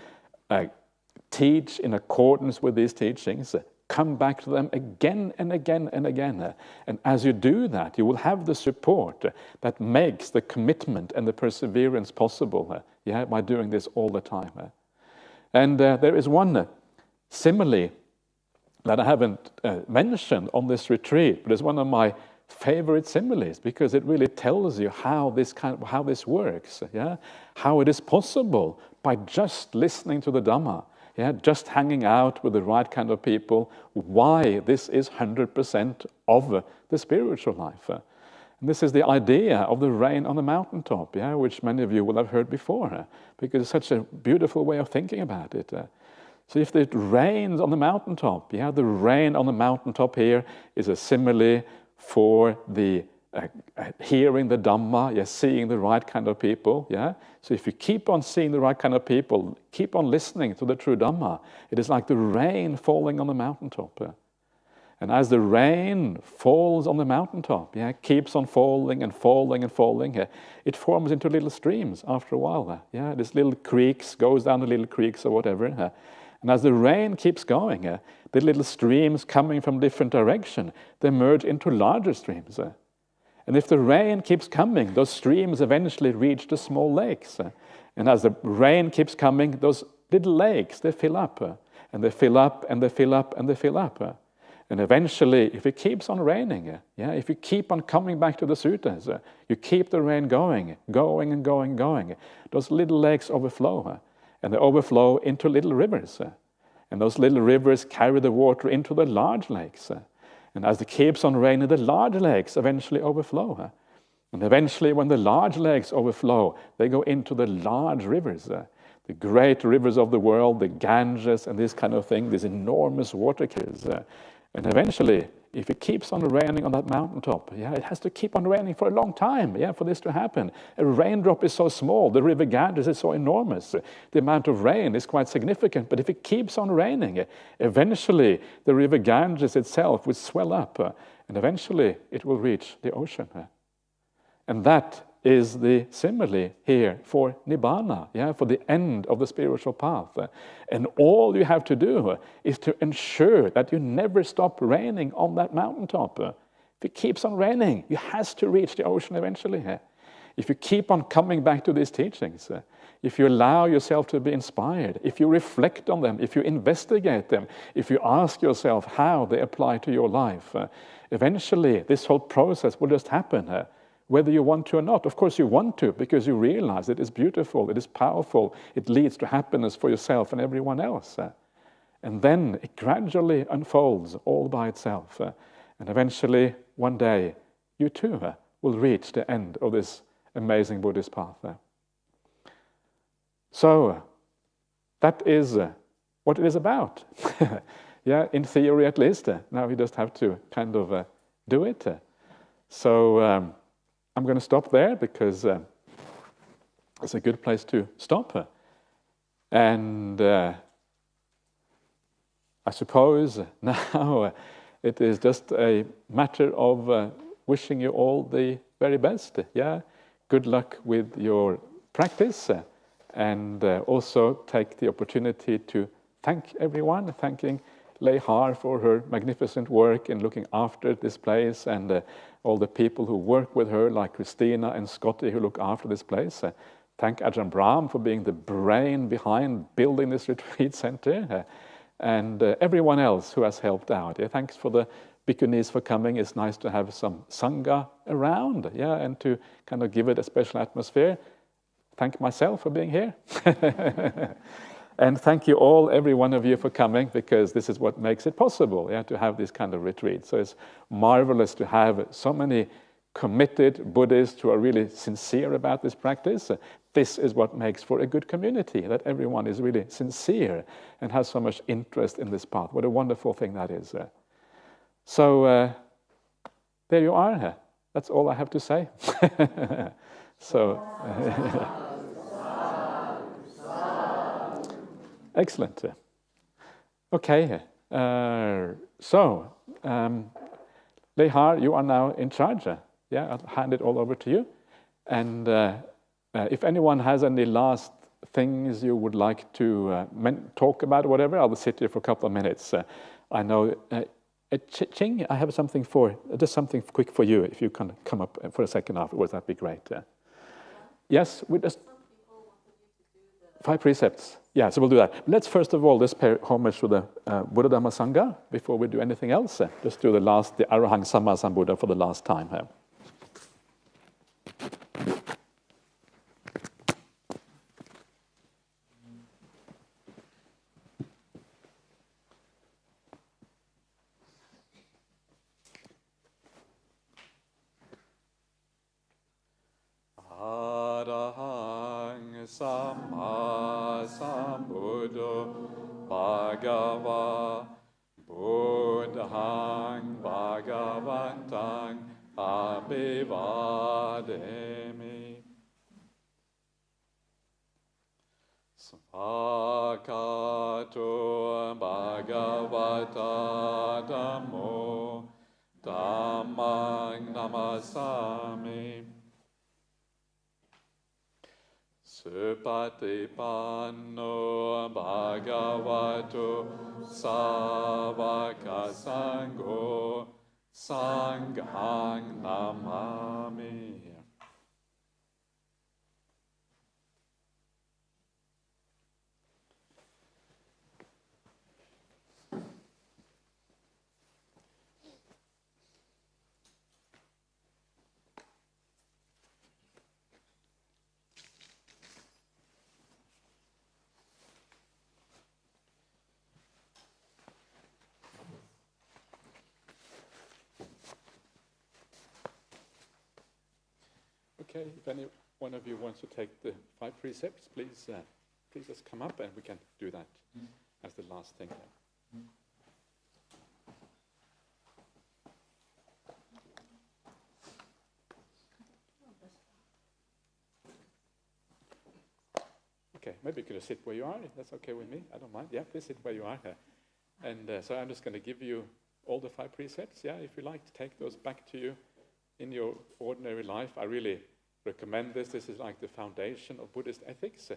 teach in accordance with these teachings. Come back to them again and again and again. And as you do that, you will have the support that makes the commitment and the perseverance possible, by doing this all the time. And there is one simile that I haven't mentioned on this retreat, but it's one of my favorite similes, because it really tells you how this works, how it is possible by just listening to the Dhamma, just hanging out with the right kind of people, why this is 100% of the spiritual life. And this is the idea of the rain on the mountaintop, which many of you will have heard before, because it's such a beautiful way of thinking about it. So if it rains on the mountaintop, the rain on the mountaintop here is a simile for the hearing the Dhamma, seeing the right kind of people. So if you keep on seeing the right kind of people, keep on listening to the true Dhamma, it is like the rain falling on the mountaintop. And as the rain falls on the mountaintop, keeps on falling and falling and falling, it forms into little streams after a while. These little creeks, goes down the little creeks or whatever. And as the rain keeps going, the little streams coming from different directions, they merge into larger streams. And if the rain keeps coming, those streams eventually reach the small lakes. And as the rain keeps coming, those little lakes, they fill up. And they fill up, and they fill up, and they fill up. And eventually, if it keeps on raining, if you keep on coming back to the suttas, you keep the rain going, going and going and going, those little lakes overflow. And they overflow into little rivers. And those little rivers carry the water into the large lakes. And as it keeps on raining, the large lakes eventually overflow. And eventually, when the large lakes overflow, they go into the large rivers. The great rivers of the world, the Ganges and this kind of thing, these enormous water carriers. And eventually, if it keeps on raining on that mountaintop, it has to keep on raining for a long time, for this to happen. A raindrop is so small, the river Ganges is so enormous. The amount of rain is quite significant, but if it keeps on raining, eventually the river Ganges itself will swell up, and eventually it will reach the ocean. And that is the simile here for Nibbana, for the end of the spiritual path. And all you have to do is to ensure that you never stop raining on that mountaintop. If it keeps on raining, you have to reach the ocean eventually. If you keep on coming back to these teachings, if you allow yourself to be inspired, if you reflect on them, if you investigate them, if you ask yourself how they apply to your life, eventually this whole process will just happen. Whether you want to or not. Of course you want to, because you realize it is beautiful, it is powerful, it leads to happiness for yourself and everyone else. And then it gradually unfolds all by itself. And eventually, one day, you too will reach the end of this amazing Buddhist path. So, that is what it is about. In theory at least. Now we just have to kind of do it. So, I'm going to stop there because it's a good place to stop. And I suppose now it is just a matter of wishing you all the very best. Good luck with your practice, and also take the opportunity to thank everyone, thanking Lei Har for her magnificent work in looking after this place, and all the people who work with her, like Christina and Scotty, who look after this place. Thank Ajahn Brahm for being the brain behind building this retreat center, and everyone else who has helped out. Thanks for the bhikkhunis for coming. It's nice to have some sangha around, and to kind of give it a special atmosphere. Thank myself for being here. And thank you all, every one of you, for coming, because this is what makes it possible, to have this kind of retreat. So it's marvelous to have so many committed Buddhists who are really sincere about this practice. This is what makes for a good community, that everyone is really sincere and has so much interest in this path. What a wonderful thing that is. So there you are. That's all I have to say. So... Excellent. Okay, so Lei Har, you are now in charge. I'll hand it all over to you. And if anyone has any last things you would like to talk about or whatever, I'll sit here for a couple of minutes. I know, Ching, I have something just something quick for you. If you can come up for a second afterwards, that'd be great. Yes, we just... 5 precepts. So we'll do that. Let's first of all just pay homage to the Buddha Dhamma Sangha before we do anything else. Just do the Arahang Samma Sambuddha for the last time. Arahang Samma Sambuddho Bhagava Buddhang Bhagavantang Abhivademi Svakato Bhagavata Dhammo Dhammang Namasami Supatipanno Bhagavato Savaka Sangho Sanghang namami. Okay, if any one of you wants to take the 5 precepts, please just come up and we can do that as the last thing. Okay, maybe you could just sit where you are. If that's okay with me. I don't mind. Yeah, please sit where you are. And so I'm just going to give you all the 5 precepts. Yeah, if you like to take those back to you in your ordinary life, I really recommend this. This is like the foundation of Buddhist ethics, to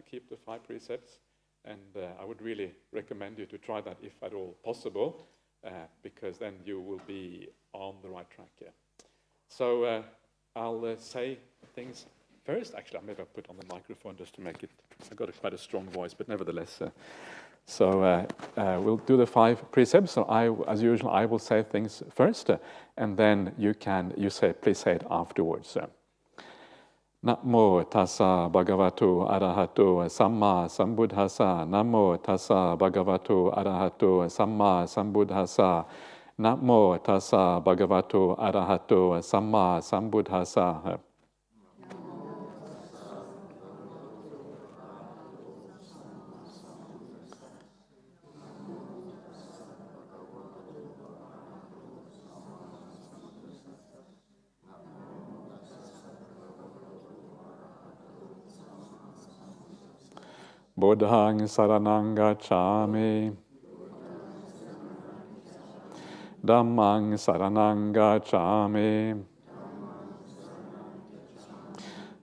keep the 5 precepts. And I would really recommend you to try that if at all possible, because then you will be on the right track. Yeah. So I'll say things first. Actually, maybe I'll put on the microphone just to make it. I've got quite a strong voice, but nevertheless. So we'll do the 5 precepts. So as usual, I will say things first, and then please say it afterwards. Namo tassa bhagavato arahato samma sambuddhassa. Namo tassa bhagavato arahato samma sambuddhassa. Namo tassa bhagavato arahato samma sambuddhassa. Buddhang saranang gacchami. Dhammang saranang gacchami.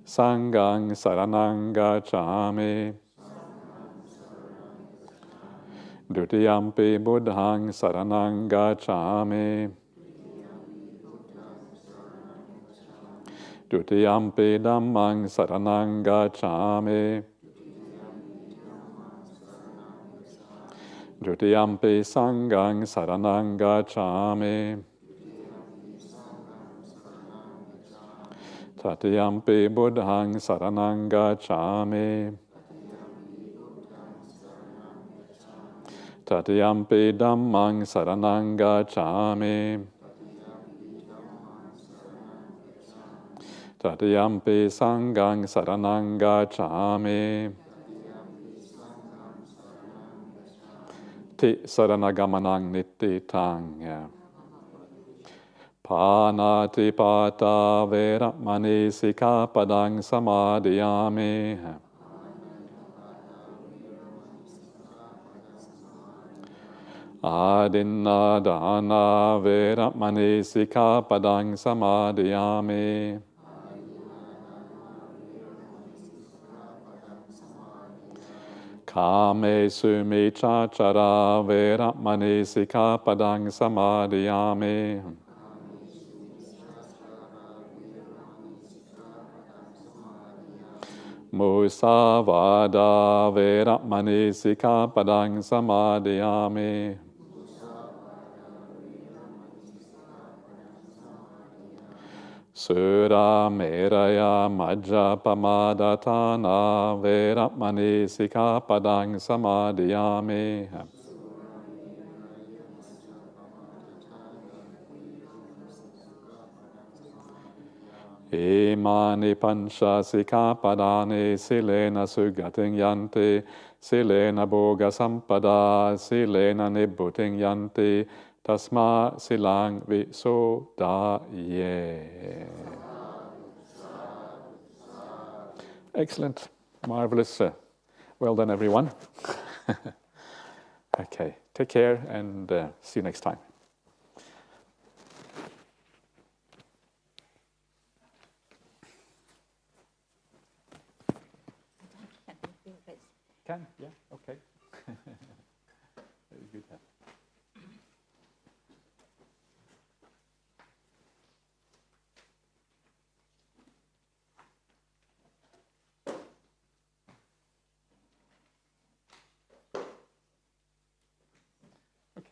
Sanghang saranang gacchami. Dutiyampi buddhang saranang gacchami. Dutiyampi dhammang saranang gacchami. Dutiyampi sanghang saranang gacchami. Tatiyampi buddhang saranang gacchami. Tatiyampi dhammang saranang gacchami. Tatiyampi sanghang saranang gacchami. Ti saranagamanaṃ nittitaṃ. Pānati pātā veramani sikkhapadang samadhiyāmi. Adinna dāna veramani sikkhapadang samadhiyāmi. Kāmesu micchācara veramani sikkhapadang samadhiyāmi. Musavāda veramani sikkhapadang samadhiyāmi. Sura meraya majjapamadatana veramani sikkhapadang samadhiyāmi. Imani pancha sikkhapadani silena sugating yanti, silena bhoga sampada, silena nibbutiṃ yanti, tasma silang visodaye. Excellent. Marvelous. Well done, everyone. Okay, take care and see you next time. Can, yeah, okay. Very good.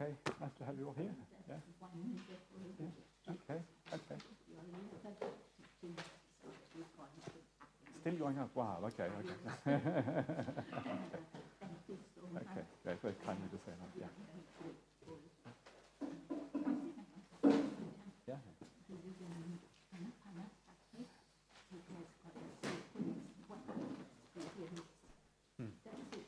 Okay, nice to have you all here. Yeah. Yeah. Okay. Still going up. Wow. Okay. Okay. Okay. Very kind of